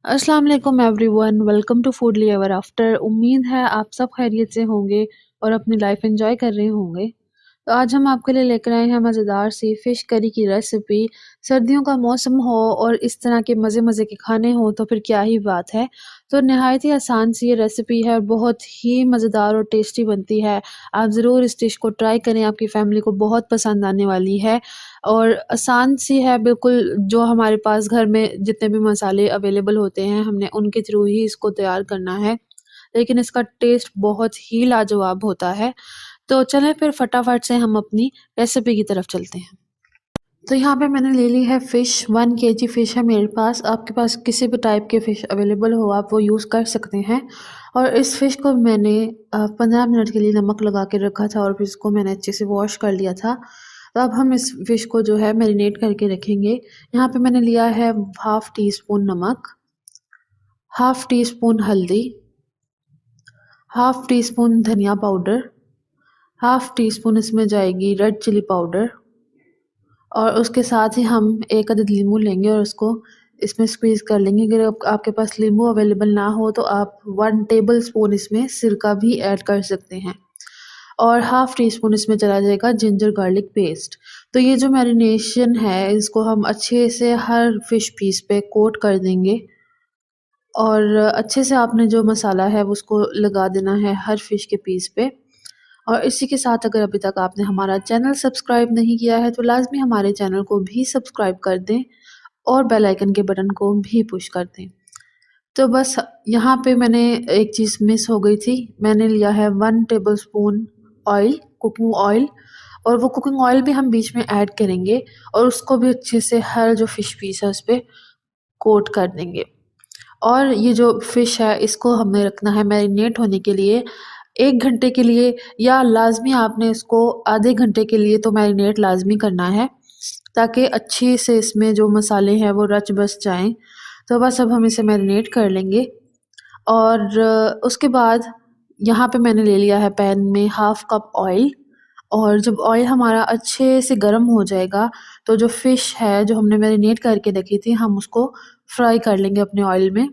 अस्सलाम वालेकुम everyone, welcome to Foodly ever after. उम्मीद है आप सब खैरियत से होंगे और अपनी लाइफ एंजॉय कर रहे होंगे। तो आज हम आपके लिए लेकर आए हैं मज़ेदार सी फ़िश करी की रेसिपी। सर्दियों का मौसम हो और इस तरह के मज़े-मज़े के खाने हों तो फिर क्या ही बात है। तो नहायत ही आसान सी ये रेसिपी है और बहुत ही मज़ेदार और टेस्टी बनती है। आप ज़रूर इस डिश को ट्राई करें, आपकी फ़ैमिली को बहुत पसंद आने वाली है और आसान सी है बिल्कुल। जो हमारे पास घर में जितने भी मसाले अवेलेबल होते हैं, हमने उनके थ्रू ही इसको तैयार करना है, लेकिन इसका टेस्ट बहुत ही लाजवाब होता है। तो चलें फिर फटाफट से हम अपनी रेसिपी की तरफ चलते हैं। तो यहाँ पे मैंने ले ली है फ़िश, 1 केजी फ़िश है मेरे पास। आपके पास किसी भी टाइप के फ़िश अवेलेबल हो आप वो यूज़ कर सकते हैं। और इस फ़िश को मैंने 15 मिनट के लिए नमक लगा के रखा था और फिर इसको मैंने अच्छे से वॉश कर लिया था। तो अब हम इस फ़िश को जो है मैरिनेट करके रखेंगे। यहाँ पे मैंने लिया है हाफ़ टी स्पून नमक, हाफ़ टी स्पून हल्दी, हाफ़ टी स्पून धनिया पाउडर, हाफ़ टी स्पून इसमें जाएगी रेड चिली पाउडर और उसके साथ ही हम 1 अदद नींबू लेंगे और उसको इसमें स्क्वीज़ कर लेंगे। अगर आपके पास नींबू अवेलेबल ना हो तो आप 1 टेबलस्पून इसमें सिरका भी ऐड कर सकते हैं और हाफ़ टी स्पून इसमें चला जाएगा जिंजर गार्लिक पेस्ट। तो ये जो मैरिनेशन है इसको हम अच्छे से हर फ़िश पीस पे कोट कर देंगे और अच्छे से आपने जो मसाला है उसको लगा देना है हर फ़िश के पीस पे। और इसी के साथ अगर अभी तक आपने हमारा चैनल सब्सक्राइब नहीं किया है तो लाज़मी हमारे चैनल को भी सब्सक्राइब कर दें और बेल आइकन के बटन को भी पुश कर दें। तो बस यहाँ पे मैंने एक चीज़ मिस हो गई थी, मैंने लिया है 1 टेबलस्पून ऑयल, कुकिंग ऑयल और वो कुकिंग ऑयल भी हम बीच में ऐड करेंगे और उसको भी अच्छे से हर जो फ़िश पीस है उस पे कोट कर देंगे। और ये जो फ़िश है इसको हमें रखना है मैरिनेट होने के लिए 1 घंटे के लिए या लाज़मी आपने इसको आधे घंटे के लिए तो मैरिनेट लाज़मी करना है, ताकि अच्छे से इसमें जो मसाले हैं वो रच बस जाएँ। तो बस अब हम इसे मैरिनेट कर लेंगे और उसके बाद यहाँ पे मैंने ले लिया है पैन में हाफ़ कप ऑयल और जब ऑयल हमारा अच्छे से गर्म हो जाएगा, तो जो फ़िश है जो हमने मैरिनेट करके रखी थी हम उसको फ्राई कर लेंगे अपने ऑयल में।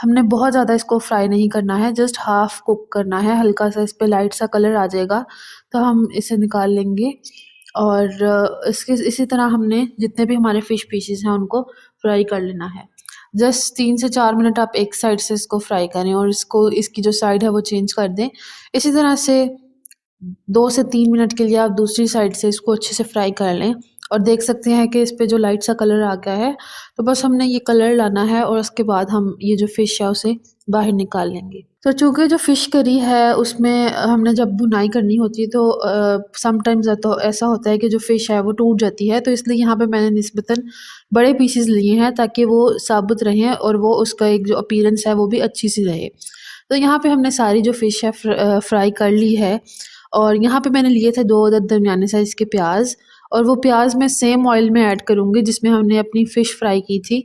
हमने बहुत ज़्यादा इसको फ्राई नहीं करना है, जस्ट हाफ़ कुक करना है, हल्का-सा इस पे लाइट सा कलर आ जाएगा, तो हम इसे निकाल लेंगे और इसके इसी तरह हमने जितने भी हमारे फ़िश पीसेस हैं उनको फ्राई कर लेना है। जस्ट 3 से 4 मिनट आप एक साइड से इसको फ्राई करें और इसको इसकी जो साइड है वो चेंज कर दें। इसी तरह से 2 से 3 मिनट के लिए आप दूसरी साइड से इसको अच्छे से फ्राई कर लें और देख सकते हैं कि इस पे जो लाइट सा कलर आ गया है, तो बस हमने ये कलर लाना है और उसके बाद हम ये जो फ़िश है उसे बाहर निकाल लेंगे। तो चूँकि जो फ़िश करी है उसमें हमने जब भुनाई करनी होती है तो समटाइम्स तो ऐसा होता है कि जो फ़िश है वो टूट जाती है, तो इसलिए यहाँ पे मैंने निस्बतन बड़े पीसेज़ लिए हैं ताकि वो साबुत रहें और वो उसका एक जो अपीयरेंस है वो भी अच्छी-सी रहे। तो यहाँ पे हमने सारी जो फ़िश है फ्राई कर ली है और यहाँ पे मैंने लिए थे 2 अदद दरमियाने साइज़ के प्याज़ और वो प्याज़ मैं सेम ऑयल में ऐड करूँगी जिसमें हमने अपनी फ़िश फ्राई की थी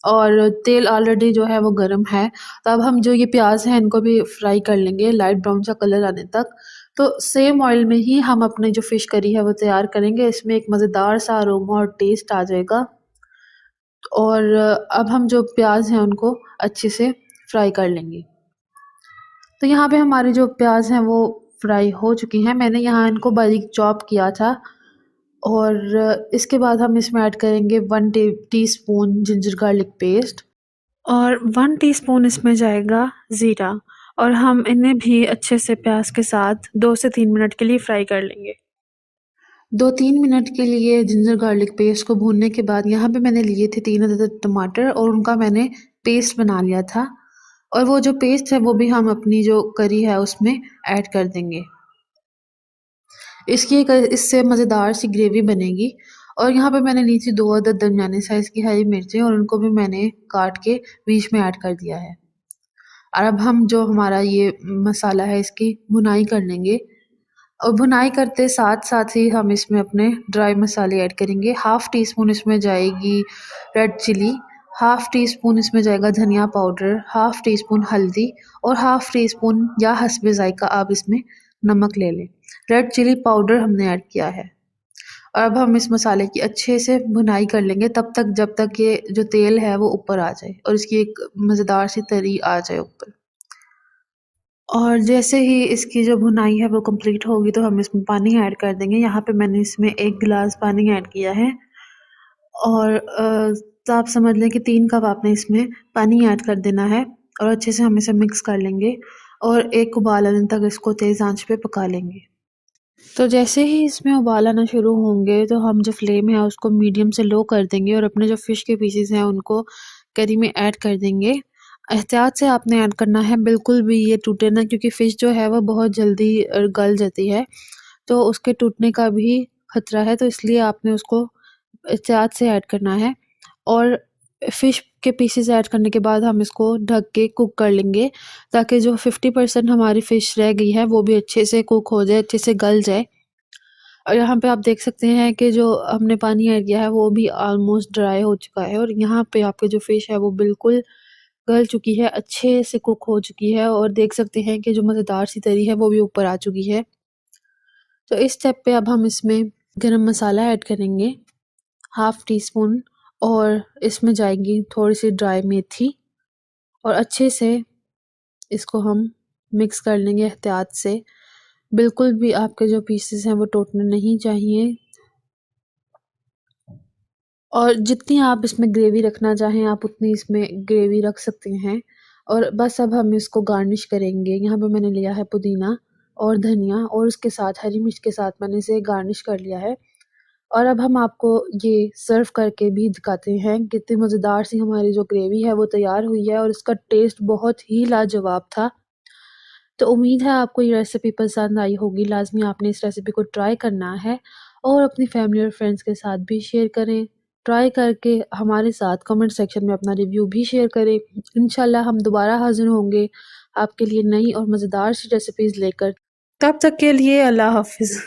और तेल ऑलरेडी जो है वो गरम है। तो अब हम जो ये प्याज़ हैं इनको भी फ्राई कर लेंगे लाइट ब्राउन सा कलर आने तक। तो सेम ऑयल में ही हम अपनी जो फ़िश करी है वो तैयार करेंगे, इसमें एक मज़ेदार सा अरोमा और टेस्ट आ जाएगा। और अब हम जो प्याज़ हैं उनको अच्छे से फ्राई कर लेंगे। तो यहाँ पे हमारी जो प्याज़ हैं वो फ्राई हो चुकी हैं। मैंने यहाँ इनको बारीक चॉप किया था और इसके बाद हम इसमें ऐड करेंगे 1 टीस्पून जिंजर गार्लिक पेस्ट और 1 टीस्पून इसमें जाएगा ज़ीरा और हम इन्हें भी अच्छे से प्याज़ के साथ 2 से 3 मिनट के लिए फ्राई कर लेंगे। 2-3 मिनट के लिए जिंजर गार्लिक पेस्ट को भूनने के बाद यहाँ पे मैंने लिए थे 3 अदद टमाटर और उनका मैंने पेस्ट बना लिया था और वो जो पेस्ट है वो भी हम अपनी जो करी है उसमें ऐड कर देंगे। इसकी एक इससे मज़ेदार सी ग्रेवी बनेगी और यहाँ पे मैंने ली थी 2 अदद दरमियाने साइज़ की हरी मिर्चें और उनको भी मैंने काट के बीच में ऐड कर दिया है। और अब हम जो हमारा ये मसाला है इसकी भुनाई कर लेंगे और भुनाई करते साथ-साथ ही हम इसमें अपने ड्राई मसाले ऐड करेंगे। हाफ़ टी स्पून इसमें जाएगी red chilli, half teaspoon इसमें जाएगा धनिया पाउडर, हाफ़ टी स्पून हल्दी और हाफ़ टी स्पून या हस्बे ज़ायक़ा आप इसमें नमक ले लें। रेड चिली पाउडर हमने ऐड किया है और अब हम इस मसाले की अच्छे से भुनाई कर लेंगे तब तक जब तक ये जो तेल है वो ऊपर आ जाए और इसकी एक मज़ेदार सी तरी आ जाए ऊपर। और जैसे ही इसकी जो भुनाई है वो कंप्लीट होगी तो हम इसमें पानी ऐड कर देंगे। यहाँ पे मैंने इसमें 1 गिलास पानी ऐड किया है और तो आप समझ लें कि 3 कप आपने इसमें पानी ऐड कर देना है और अच्छे से हम इसे मिक्स कर लेंगे और एक उबाल आने तक इसको तेज़ आंच पे पका लेंगे। तो जैसे ही इसमें उबाल आना शुरू होंगे तो हम जो फ्लेम है उसको मीडियम से लो कर देंगे और अपने जो फ़िश के पीसेस हैं उनको करी में ऐड कर देंगे। एहतियात से आपने ऐड करना है, बिल्कुल भी ये टूटे ना क्योंकि फ़िश जो है वो बहुत जल्दी गल जाती है, तो उसके टूटने का भी खतरा है, तो इसलिए आपने उसको एहतियात से ऐड करना है। और फ़िश के पीसेस ऐड करने के बाद हम इसको ढक के कुक कर लेंगे ताकि जो 50% हमारी फ़िश रह गई है वो भी अच्छे से कुक हो जाए, अच्छे से गल जाए। और यहाँ पे आप देख सकते हैं कि जो हमने पानी ऐड किया है वो भी ऑलमोस्ट ड्राई हो चुका है और यहाँ पे आपकी जो फ़िश है वो बिल्कुल गल चुकी है, अच्छे से कुक हो चुकी है और देख सकते हैं कि जो मज़ेदार सी तरी है वो भी ऊपर आ चुकी है। तो इस स्टेप पे अब हम इसमें गरम मसाला ऐड करेंगे, हाफ़ टी स्पून, और इसमें जाएगी थोड़ी-सी ड्राई मेथी और अच्छे से इसको हम मिक्स कर लेंगे एहतियात से। बिल्कुल भी आपके जो पीसेस हैं वो टूटने नहीं चाहिए। और जितनी आप इसमें ग्रेवी रखना चाहें आप उतनी इसमें ग्रेवी रख सकते हैं। और बस अब हम इसको गार्निश करेंगे। यहाँ पे मैंने लिया है पुदीना और धनिया और उसके साथ हरी मिर्च के साथ मैंने इसे गार्निश कर लिया है। और अब हम आपको ये सर्व करके भी दिखाते हैं कितनी मज़ेदार सी हमारी जो ग्रेवी है वो तैयार हुई है और इसका टेस्ट बहुत ही लाजवाब था। तो उम्मीद है आपको ये रेसिपी पसंद आई होगी। लाज़मी आपने इस रेसिपी को ट्राई करना है और अपनी फैमिली और फ्रेंड्स के साथ भी शेयर करें। ट्राई करके हमारे साथ कमेंट सेक्शन में अपना रिव्यू भी शेयर करें। इंशाल्लाह हम दोबारा हाज़िर होंगे आपके लिए नई और मज़ेदार सी रेसिपीज़ लेकर। तब तक के लिए अल्लाह हाफ़िज़।